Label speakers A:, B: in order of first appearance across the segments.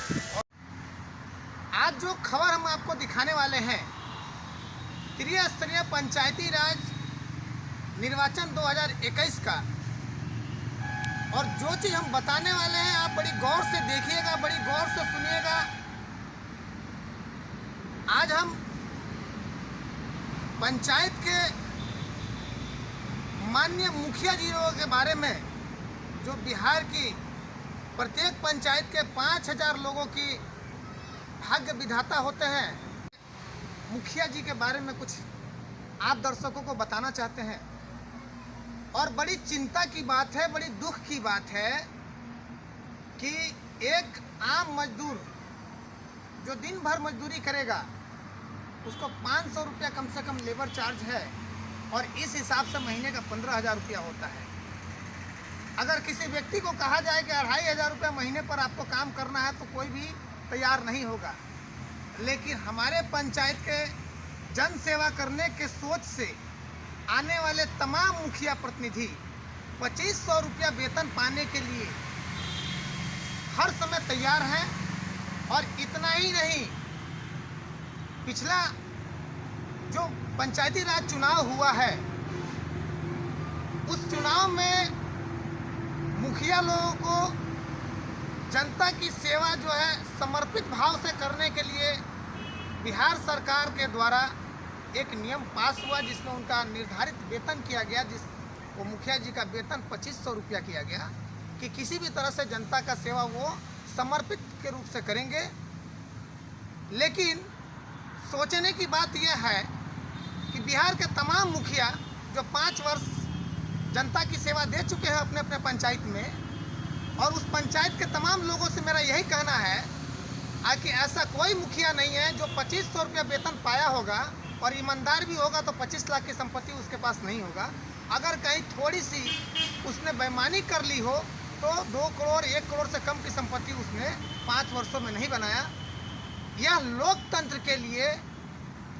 A: आज जो खबर हम आपको दिखाने वाले हैं त्रिस्तरीय पंचायती राज निर्वाचन 2021 का, और जो चीज़ हम बताने वाले हैं आप बड़ी गौर से देखिएगा, बड़ी गौर से सुनिएगा। आज हम पंचायत के माननीय मुखिया जी के बारे में, जो बिहार की प्रत्येक पंचायत के 5000 लोगों की भाग्य विधाता होते हैं, मुखिया जी के बारे में कुछ आप दर्शकों को बताना चाहते हैं। और बड़ी चिंता की बात है, बड़ी दुख की बात है कि एक आम मजदूर जो दिन भर मजदूरी करेगा उसको 500 रुपया कम से कम लेबर चार्ज है, और इस हिसाब से महीने का 15,000 रुपया होता है। अगर किसी व्यक्ति को कहा जाए कि 2,500 रुपया महीने पर आपको काम करना है तो कोई भी तैयार नहीं होगा। लेकिन हमारे पंचायत के जन सेवा करने के सोच से आने वाले तमाम मुखिया प्रतिनिधि 2500 रुपया वेतन पाने के लिए हर समय तैयार हैं। और इतना ही नहीं, पिछला जो पंचायती राज चुनाव हुआ है उस चुनाव में मुखिया लोगों को जनता की सेवा जो है समर्पित भाव से करने के लिए बिहार सरकार के द्वारा एक नियम पास हुआ जिसमें उनका निर्धारित वेतन किया गया, वो मुखिया जी का वेतन 2500 रुपया किया गया कि किसी भी तरह से जनता का सेवा वो समर्पित के रूप से करेंगे। लेकिन सोचने की बात यह है कि बिहार के तमाम मुखिया जो 5 वर्ष जनता की सेवा दे चुके हैं अपने अपने पंचायत में, और उस पंचायत के तमाम लोगों से मेरा यही कहना है कि ऐसा कोई मुखिया नहीं है जो 2500 रुपया वेतन पाया होगा और ईमानदार भी होगा तो 25 लाख की संपत्ति उसके पास नहीं होगा। अगर कहीं थोड़ी सी उसने बेईमानी कर ली हो तो 2 करोड़ 1 करोड़ से कम की संपत्ति उसने 5 वर्षों में नहीं बनाया। यह लोकतंत्र के लिए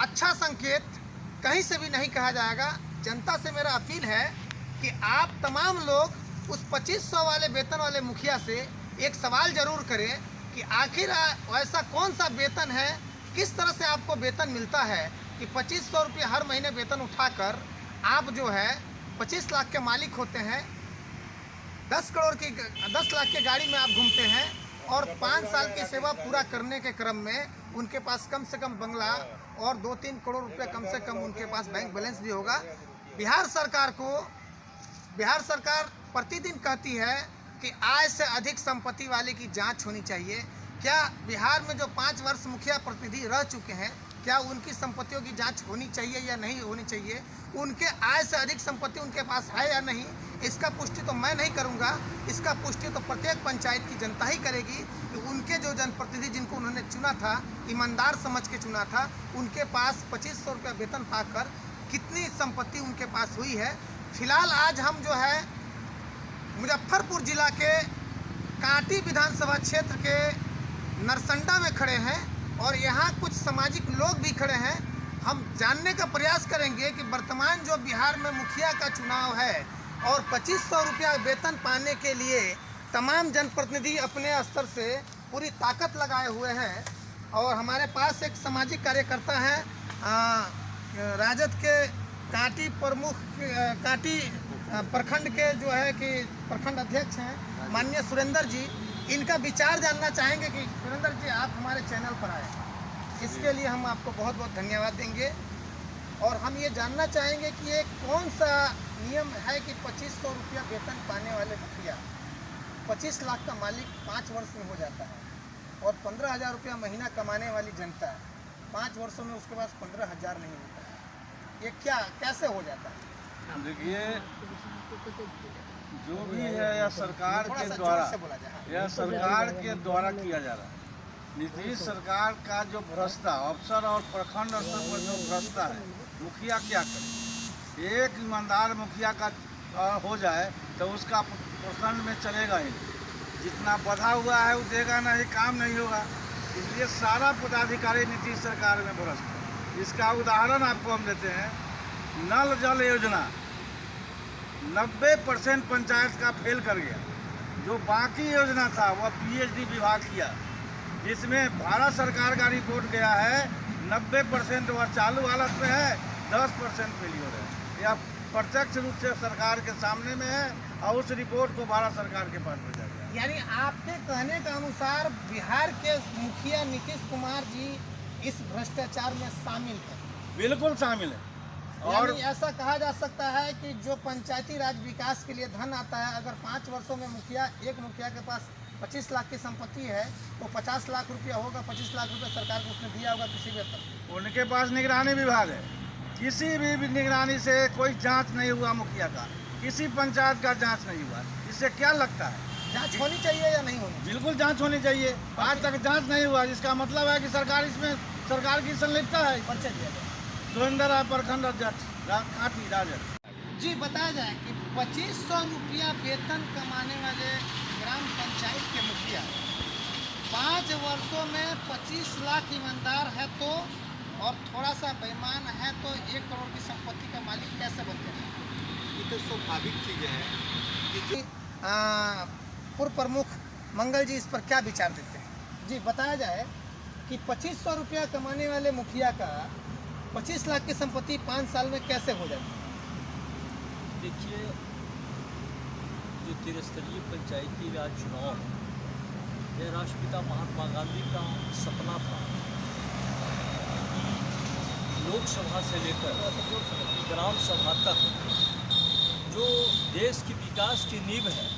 A: अच्छा संकेत कहीं से भी नहीं कहा जाएगा। जनता से मेरा अपील है कि आप तमाम लोग उस 2500 वाले वेतन वाले मुखिया से एक सवाल जरूर करें कि आखिर ऐसा कौन सा वेतन है, किस तरह से आपको वेतन मिलता है कि 2500 रुपये हर महीने वेतन उठाकर आप जो है 25 लाख के मालिक होते हैं, 10 लाख की गाड़ी में आप घूमते हैं, और 5 साल की सेवा पूरा करने के क्रम में उनके पास कम से कम बंगला और 2-3 करोड़ रुपये कम से कम उनके पास बैंक बैलेंस भी होगा। बिहार सरकार प्रतिदिन कहती है कि आय से अधिक संपत्ति वाले की जांच होनी चाहिए। क्या बिहार में जो 5 वर्ष मुखिया प्रतिनिधि रह चुके हैं, क्या उनकी संपत्तियों की जांच होनी चाहिए या नहीं होनी चाहिए? उनके आय से अधिक संपत्ति उनके पास है या नहीं, इसका पुष्टि तो मैं नहीं करूंगा। इसका पुष्टि तो प्रत्येक पंचायत की जनता ही करेगी कि उनके जो जनप्रतिनिधि जिनको उन्होंने चुना था, ईमानदार समझ के चुना था, उनके पास 2500 रुपया वेतन पाकर कितनी संपत्ति उनके पास हुई है। फिलहाल आज हम जो है मुजफ्फरपुर जिला के कांटी विधानसभा क्षेत्र के नरसंडा में खड़े हैं, और यहाँ कुछ सामाजिक लोग भी खड़े हैं। हम जानने का प्रयास करेंगे कि वर्तमान जो बिहार में मुखिया का चुनाव है और 2500 रुपया वेतन पाने के लिए तमाम जनप्रतिनिधि अपने स्तर से पूरी ताकत लगाए हुए हैं। और हमारे पास एक सामाजिक कार्यकर्ता हैं, राजद के कांटी प्रखंड के जो है कि प्रखंड अध्यक्ष हैं माननीय सुरेंद्र जी। इनका विचार जानना चाहेंगे कि सुरेंद्र जी आप हमारे चैनल पर आए, इसके लिए हम आपको बहुत बहुत धन्यवाद देंगे। और हम ये जानना चाहेंगे कि ये कौन सा नियम है कि 2500 रुपया वेतन पाने वाले मुखिया 25 लाख का मालिक 5 वर्ष में हो जाता है, और 15,000 रुपया महीना कमाने वाली जनता 5 वर्षों में उसके पास 15,000 नहीं होता है। ये कैसे हो जाता है?
B: देखिए, जो भी है यह सरकार के द्वारा किया जा रहा है। नीतीश सरकार का जो भ्रष्टा अफसर और प्रखंड स्तर पर जो भ्रष्टा है, मुखिया क्या करे? एक ईमानदार मुखिया का हो जाए तो उसका प्रखंड में चलेगा ही। जितना बढ़ा हुआ है वो देगा नहीं, काम नहीं होगा। इसलिए सारा पदाधिकारी नीतीश सरकार में भ्रष्ट है। इसका उदाहरण आपको हम देते हैं। नल जल योजना 90% पंचायत का फेल कर गया। जो बाकी योजना था वह पीएचडी विभाग किया। इसमें भारत सरकार का रिपोर्ट गया है 90% वह चालू हालत में है, 10% फेलियर है। यह प्रत्यक्ष रूप से सरकार के सामने में है और उस रिपोर्ट को भारत सरकार के पास भेजा गया।
A: यानी आपके कहने के अनुसार बिहार के मुखिया नीतीश कुमार जी इस भ्रष्टाचार में शामिल है?
B: बिल्कुल शामिल है। और
A: यानी ऐसा कहा जा सकता है कि जो पंचायती राज विकास के लिए धन आता है, अगर 5 वर्षों में एक मुखिया के पास 25 लाख की संपत्ति है तो 50 लाख रुपया होगा, 25 लाख रुपया सरकार को उसने दिया होगा किसी भी स्तर पर।
B: उनके पास निगरानी विभाग है, किसी भी निगरानी से कोई जांच नहीं हुआ मुखिया का, किसी पंचायत का जांच नहीं हुआ। इससे क्या लगता है?
A: जांच होनी चाहिए या नहीं होनी?
B: बिल्कुल जांच होनी चाहिए। आज तक जांच नहीं हुआ, जिसका मतलब है कि सरकार की संलिप्तता है।
A: परिचय दिया जाए।
B: सुरेंद्र प्रखंड अध्यक्ष काटी राजद।
A: जी, बताया जाए कि 2500 रुपया वेतन कमाने वाले ग्राम पंचायत के मुखिया 5 वर्षों में 25 लाख ईमानदार है तो और थोड़ा सा बेईमान है तो 1 करोड़ की संपत्ति का मालिक कैसे बनते हैं?
C: ये तो स्वाभाविक चीज़ है कि जो
A: पूर्व प्रमुख मंगल जी इस पर क्या विचार देते हैं? जी, बताया जाए कि 2500 रुपया कमाने वाले मुखिया का 25 लाख की संपत्ति 5 साल में कैसे हो जाती है?
D: देखिए, जो त्रिस्तरीय पंचायती राज चुनाव है, यह राष्ट्रपिता महात्मा गांधी का सपना था कि लोकसभा से लेकर ग्राम सभा तक जो देश के विकास की नींव है,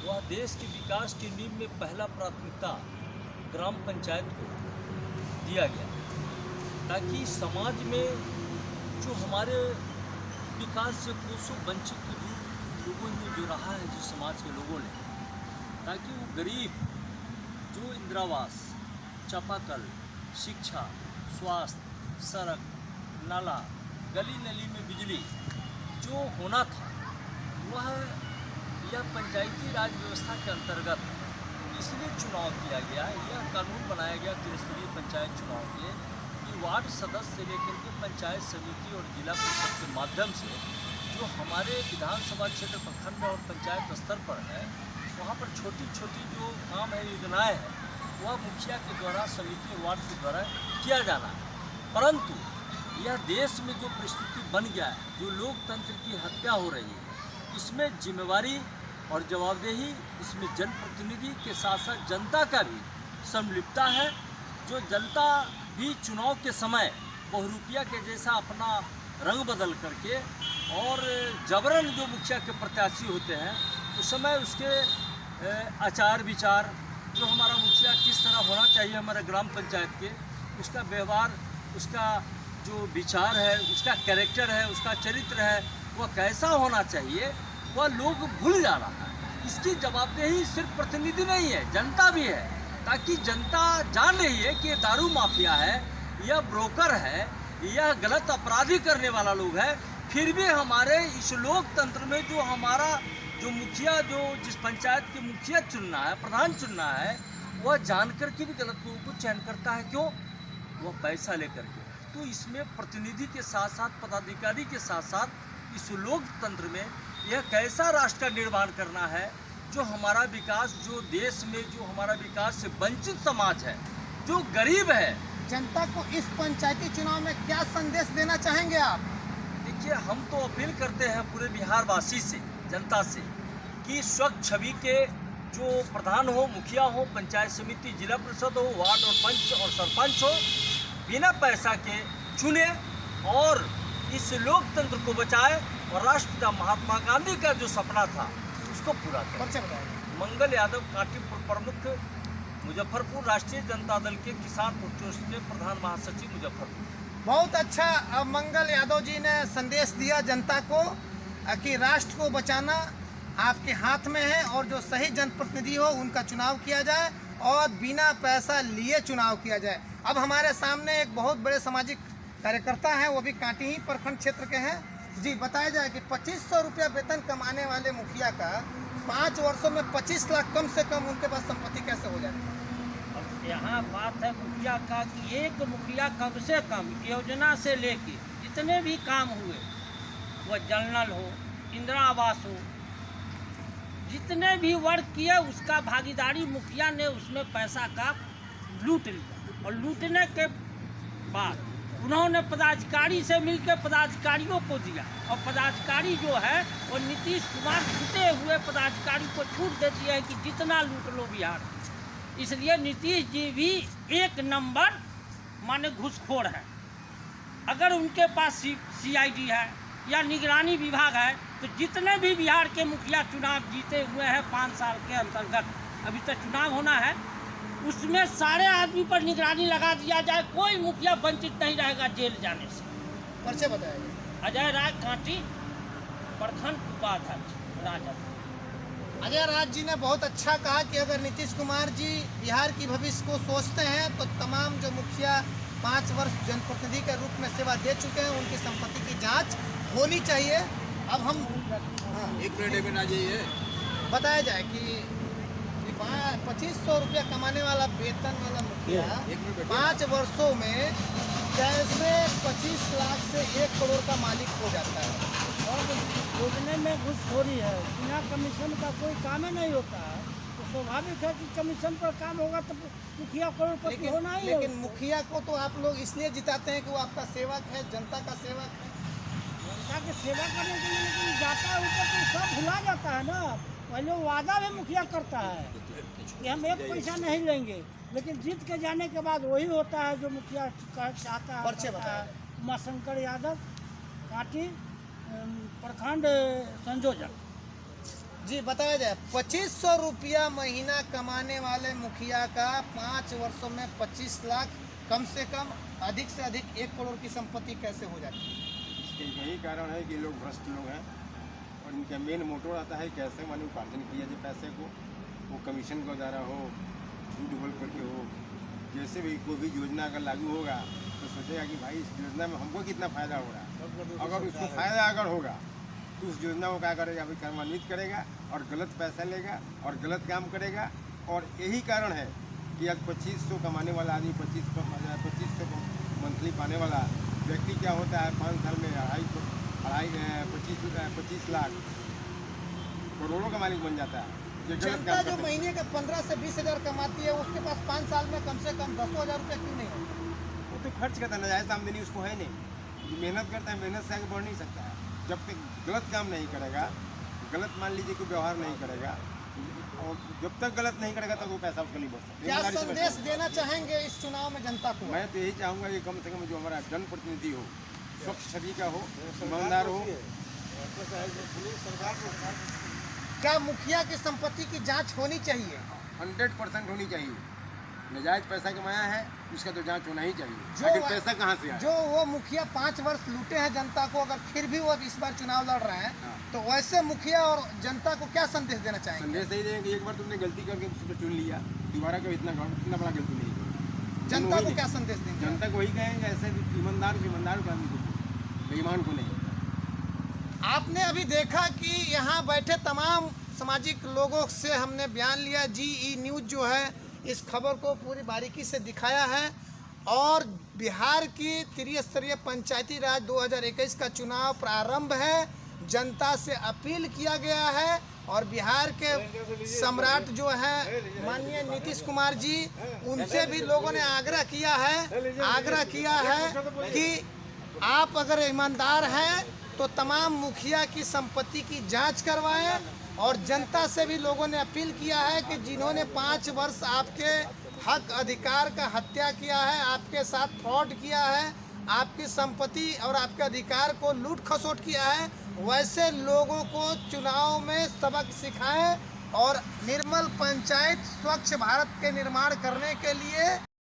D: वह देश के विकास की नींव में पहला प्राथमिकता ग्राम पंचायत को दिया गया, ताकि समाज में जो हमारे विकास से कोसों वंचित लोगों ने जो रहा है, जो समाज के लोगों ने, ताकि वो गरीब जो इंदिरावास, चापाकल, शिक्षा, स्वास्थ्य, सड़क, नाला, गली नली में बिजली जो होना था, वह यह पंचायती राज व्यवस्था के अंतर्गत इसलिए चुनाव किया गया। यह कानून बनाया गया त्रिस्तरीय पंचायत चुनाव के कि वार्ड सदस्य से लेकर के पंचायत समिति और जिला परिषद के माध्यम से जो हमारे विधानसभा क्षेत्र, प्रखंड और पंचायत स्तर पर है, वहाँ पर छोटी छोटी जो काम है, योजनाएं हैं, वह मुखिया के द्वारा, समिति, वार्ड के द्वारा किया जाना है। परंतु यह देश में जो परिस्थिति बन गया है, जो लोकतंत्र की हत्या हो रही है, इसमें जिम्मेवारी और जवाबदेही, इसमें जनप्रतिनिधि के साथ साथ जनता का भी संलिप्तता है। जो जनता भी चुनाव के समय बहुरूपिया के जैसा अपना रंग बदल करके और जबरन जो मुखिया के प्रत्याशी होते हैं, उस समय उसके आचार विचार, जो हमारा मुखिया किस तरह होना चाहिए हमारे ग्राम पंचायत के, उसका व्यवहार, उसका जो विचार है, उसका कैरेक्टर है, उसका चरित्र है, वह कैसा होना चाहिए, वह लोग भूल जा रहा है। इसकी जवाबदेही सिर्फ प्रतिनिधि नहीं है, जनता भी है, ताकि जनता जान रही है कि ये दारू माफिया है, यह ब्रोकर है, यह गलत अपराधी करने वाला लोग है। फिर भी हमारे इस लोकतंत्र में जो हमारा जो मुखिया, जो जिस पंचायत के मुखिया चुनना है, प्रधान चुनना है, वह जानकर के भी गलत लोगों को चयन करता है। क्यों? वह पैसा लेकर के। तो इसमें प्रतिनिधि के साथ साथ पदाधिकारी के साथ साथ इस लोकतंत्र में यह कैसा राष्ट्र का निर्माण करना है, जो हमारा विकास, जो देश में जो हमारा विकास से वंचित समाज है, जो गरीब है।
A: जनता को इस पंचायती चुनाव में क्या संदेश देना चाहेंगे आप?
D: देखिए, हम तो अपील करते हैं पूरे बिहार वासी से, जनता से, कि स्वच्छ छवि के जो प्रधान हो, मुखिया हो, पंचायत समिति, जिला परिषद हो, वार्ड और पंच और सरपंच हो, बिना पैसा के चुने और इस लोकतंत्र को बचाए और राष्ट्रपिता महात्मा गांधी का जो सपना था उसको पूरा करें। मंगल यादव, काटी प्रमुख, मुजफ्फरपुर, राष्ट्रीय जनता दल के किसान प्रकोष्ठ के प्रधान महासचिव, मुजफ्फरपुर।
A: बहुत अच्छा मंगल यादव जी ने संदेश दिया जनता को कि राष्ट्र को बचाना आपके हाथ में है और जो सही जनप्रतिनिधि हो उनका चुनाव किया जाए और बिना पैसा लिए चुनाव किया जाए। अब हमारे सामने एक बहुत बड़े सामाजिक कार्यकर्ता हैं, वो भी काटी ही प्रखंड क्षेत्र के हैं। जी, बताया जाए कि 2500 रुपया वेतन कमाने वाले मुखिया का 5 वर्षों में 25 लाख कम से कम उनके पास संपत्ति कैसे हो जाती है?
E: यहाँ बात है मुखिया का कि एक मुखिया कम से कम योजना से लेके जितने भी काम हुए, वह जल नल हो, इंदिरा आवास हो, जितने भी वर्क किए उसका भागीदारी मुखिया ने उसमें पैसा का लूट लिया और लूटने के बाद उन्होंने पदाधिकारी से मिलकर पदाधिकारियों को दिया और पदाधिकारी जो है वो नीतीश कुमार छूटे हुए पदाधिकारी को छूट देती है कि जितना लूट लो बिहार। इसलिए नीतीश जी भी एक नंबर माने घूसखोर है। अगर उनके पास CID है या निगरानी विभाग है तो जितने भी बिहार के मुखिया चुनाव जीते हुए हैं 5 साल के अंतर्गत, अभी तक चुनाव होना है, उसमें सारे आदमी पर निगरानी लगा दिया जाए, कोई मुखिया वंचित नहीं रहेगा जेल जाने से।
A: परिचय बताया।
E: अजय राज कांटी, प्रखंड उपाध्यक्ष राजद।
A: अजय राज जी ने बहुत अच्छा कहा कि अगर नीतीश कुमार जी बिहार की भविष्य को सोचते हैं तो तमाम जो मुखिया 5 वर्ष जनप्रतिनिधि के रूप में सेवा दे चुके हैं उनकी संपत्ति की जांच होनी चाहिए। अब हम
C: एक मिनट आ जाइए।
A: बताया जाए कि 2500 रुपया कमाने वाला वेतन वाला मुखिया 5 वर्षों में कैसे 25 लाख से 1 करोड़ का मालिक हो जाता है।
E: और योजना में घूसखोरी है, बिना कमीशन का कोई काम ही नहीं होता है, तो स्वाभाविक है कि कमीशन पर काम होगा तो मुखिया करोड़पति होना ही
A: लेकिन मुखिया को तो आप लोग इसलिए जिताते हैं कि वो आपका सेवक है, जनता का सेवक है।
E: जनता की सेवा करने के लिए लेकिन जाता है ऊपर तो सब भुला जाता है ना। पहले वादा भी मुखिया करता है कि हम 1 पैसा नहीं लेंगे, लेकिन जीत के जाने के बाद वही होता है जो मुखिया चाहता है। उमाशंकर यादव, कांटी, प्रखंड संयोजक।
A: जी बताया जाए 2500 रुपया महीना कमाने वाले मुखिया का 5 वर्षों में 25 लाख कम से कम, अधिक से अधिक 1 करोड़ की संपत्ति कैसे हो जाती है?
F: इसके यही कारण है कि लोग भ्रष्ट लोग हैं और इनका मेन मोटो आता है कैसे माने उपार्जन किया जाए पैसे को, वो कमीशन के द्वारा हो, झूठ बोल करके हो। जैसे भी कोई भी योजना अगर लागू होगा तो सोचेगा कि भाई इस योजना में हमको कितना फ़ायदा हो रहा है, अगर उसको फ़ायदा अगर होगा तो उस योजना को क्या करेगा, अभी कर्मान्वित करेगा और गलत पैसा लेगा और गलत काम करेगा। और यही कारण है कि आज 2500 कमाने वाला आदमी 2500 मंथली पाने वाला व्यक्ति क्या होता है 5 साल में 25 लाख करोड़ों का मालिक बन जाता है।
A: जनता जो महीने का 15 से 20 हज़ार कमाती है उसके पास 5 साल में कम से कम 10,000 रुपये क्यों नहीं होता?
F: वो तो खर्च करता है, नजायज़ आमदनी उसको है नहीं, जो मेहनत करता है मेहनत से आगे बढ़ नहीं सकता है। जब तक गलत काम नहीं करेगा, गलत मान लीजिए कोई व्यवहार नहीं करेगा और जब तक गलत नहीं करेगा तब वो पैसा उसका नहीं बढ़ सकता।
A: क्या संदेश देना चाहेंगे इस चुनाव में जनता को?
F: मैं तो यही चाहूँगा कि कम से कम जो हमारा जनप्रतिनिधि हो स्वच्छ छवि का हो, ईमानदार हो।
A: क्या मुखिया की संपत्ति की जांच होनी चाहिए?
F: 100% होनी चाहिए। नजायज पैसा कमाया है उसका तो जांच होना ही चाहिए।
A: जो
F: आखिर पैसा कहाँ से आया?
A: जो वो मुखिया 5 वर्ष लूटे हैं जनता को, अगर फिर भी वो इस बार चुनाव लड़ रहे हैं
F: हाँ।
A: तो वैसे मुखिया और जनता को क्या संदेश देना चाहेंगे?
F: संदेश यही देंगे कि एक बार तुमने गलती करके उसको चुन लिया, दोबारा कभी इतना बड़ा गलती नहीं की।
A: जनता को क्या संदेश देंगे?
F: जनता को वही कहेंगे ऐसे ईमानदार को आदमी को, बेईमान को नहीं।
A: आपने अभी देखा कि यहाँ बैठे तमाम सामाजिक लोगों से हमने बयान लिया। GE न्यूज़ जो है इस खबर को पूरी बारीकी से दिखाया है और बिहार की त्रिस्तरीय पंचायती राज 2021 का चुनाव प्रारंभ है। जनता से अपील किया गया है और बिहार के सम्राट जो है माननीय नीतीश कुमार जी, उनसे भी लोगों ने आग्रह किया है कि आप अगर ईमानदार हैं तो तमाम मुखिया की संपत्ति की जांच करवाएं। और जनता से भी लोगों ने अपील किया है कि जिन्होंने 5 वर्ष आपके हक अधिकार का हत्या किया है, आपके साथ फ्रॉड किया है, आपकी संपत्ति और आपके अधिकार को लूट खसोट किया है, वैसे लोगों को चुनाव में सबक सिखाएं और निर्मल पंचायत स्वच्छ भारत के निर्माण करने के लिए